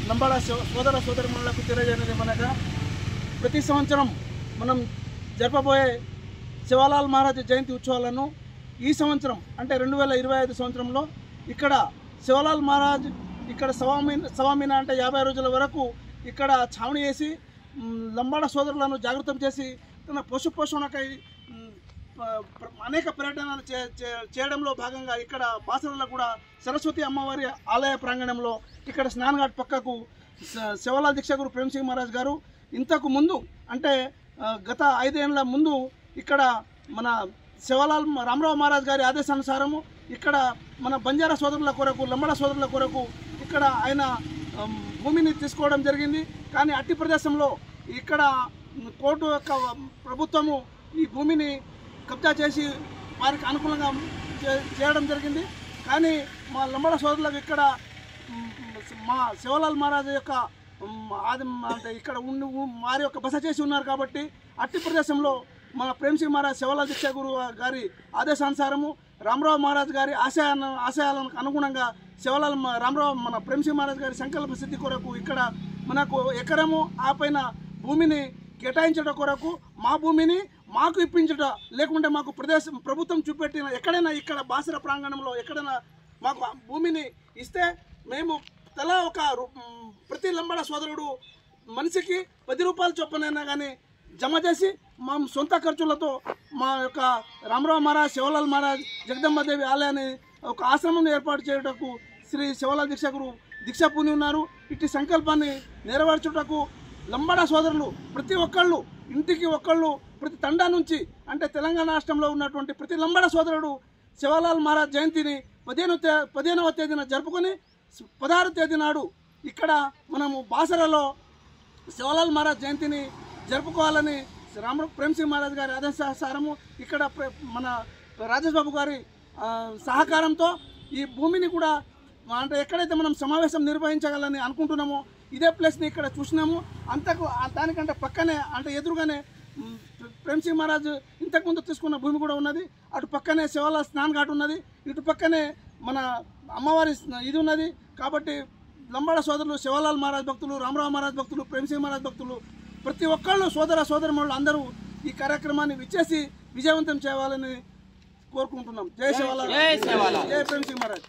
లంబాడ సోదర సోదరిమణులకు తెలియజేయనిది మనగా ప్రతి సంవత్సరం మనం జరపబోయే శివలాల్ మహారాజ్ జయంతి ఉత్సవాలను ఈ సంవత్సరం అంటే 2025 సంవత్సరంలో ఇక్కడ శివలాల్ మహారాజ్ ఇక్కడ సవామీన అంటే 50 రోజుల వరకు ఇక్కడ ఛావణి చేసి లంబాడ సోదరులను జాగృతం చేసి తన పశుపోషణకై అనేక పర్యటనలు చేయడంలో భాగంగా ఇక్కడ బాసరలో కూడా సరస్వతి అమ్మవారి ఆలయ ప్రాంగణంలో ఇక్కడ స్నానఘాట్ పక్కకు శివలాల్ దీక్షగురు ప్రేమ్ సింగ్ మహారాజ్ గారు ఇంతకు ముందు అంటే గత 5 ఏళ్ల ముందు ఇక్కడ మన శివలాల్ రామరావు మహారాజ్ గారి ఆదేశానుసారము ఇక్కడ మన బంజారా సోదరుల కొరకు లంబాడ సోదరుల కొరకు ఇక్కడ ఆయన భూమిని తీసుకోవడం జరిగింది. కానీ అట్టి ప్రదేశంలో ఇక్కడ కోర్టు యొక్క ప్రభుత్వము ఈ భూమిని కబ్జా చేసి వారికి అనుకూలంగా చేయడం జరిగింది. కానీ మా లంబాడ సోదరులకు ఇక్కడ మా శివలాల్ మహారాజ్ యొక్క అంటే ఇక్కడ వారి యొక్క బస చేసి ఉన్నారు కాబట్టి అట్టి ప్రదేశంలో మన ప్రేమ్ సింగ్ మహారాజ్ శివలాల్ దీక్షగురు గారి ఆదేశానుసారము రామరావు మహారాజ్ గారి ఆశయాలకు అనుగుణంగా శివలాల్ రామరావు మన ప్రేమ్ సింగ్ మహారాజ్ గారి సంకల్ప సిద్ధి కొరకు ఇక్కడ మనకు ఎకరము ఆ పైన భూమిని కేటాయించడం కొరకు మా భూమిని మాకు ఇప్పించట లేకుంటే మాకు ప్రభుత్వం చూపెట్టిన ఎక్కడైనా ఇక్కడ బాసర ప్రాంగణంలో ఎక్కడైనా మాకు భూమిని ఇస్తే మేము తలా ఒక ప్రతి లంబాడ సోదరుడు మనిషికి 10 రూపాయల చొప్పునైనా కానీ జమ చేసి మా సొంత ఖర్చులతో మా యొక్క రామరావు మహారాజ్ శివలాల్ మహారాజ్ జగదంబాదేవి ఆలయాన్ని ఒక ఆశ్రమం ఏర్పాటు చేయటకు శ్రీ శివలాల్ దీక్షగురు దీక్ష పూని ఉన్నారు. ఇట్టి సంకల్పాన్ని నెరవేర్చుటకు లంబాడ సోదరులు ప్రతి ఒక్కళ్ళు ఇంటికి ఒక్కళ్ళు ప్రతి తండా నుంచి అంటే తెలంగాణ రాష్ట్రంలో ఉన్నటువంటి ప్రతి లంబాడ సోదరుడు శివలాల్ మహారాజ్ జయంతిని 15వ తేదీన జరుపుకొని 16వ తేదీ నాడు ఇక్కడ మనము బాసరలో శివలాల్ మహారాజ్ జయంతిని జరుపుకోవాలని ప్రేమ్ సింగ్ మహారాజ్ గారి ఆదేశానుసారము ఇక్కడ మన రాజేష్ బాబు గారి సహకారంతో ఈ భూమిని కూడా అంటే ఎక్కడైతే మనం సమావేశం నిర్వహించగలని అనుకుంటున్నామో ఇదే ప్లేస్ని ఇక్కడ చూసినాము. అంతకు దానికంటే పక్కనే అంటే ఎదురుగానే ప్రేమ్ సింగ్ మహారాజ్ ఇంతకుముందు తీసుకున్న భూమి కూడా ఉన్నది. అటు పక్కనే శివలాల్ స్నానఘాట్ ఉన్నది, ఇటు పక్కనే మన అమ్మవారి ఇది ఉన్నది. కాబట్టి లంబాడ సోదరులు శివలాల్ మహారాజ్ భక్తులు, రామరావు మహారాజ్ భక్తులు, ప్రేమ్ సింగ్ మహారాజ్ భక్తులు ప్రతి ఒక్కళ్ళు సోదర సోదరిమణులు అందరూ ఈ కార్యక్రమాన్ని విచ్చేసి విజయవంతం చేయాలని కోరుకుంటున్నాం. జై శివలాల్, జై ప్రేమ్ సింగ్ మహారాజ్.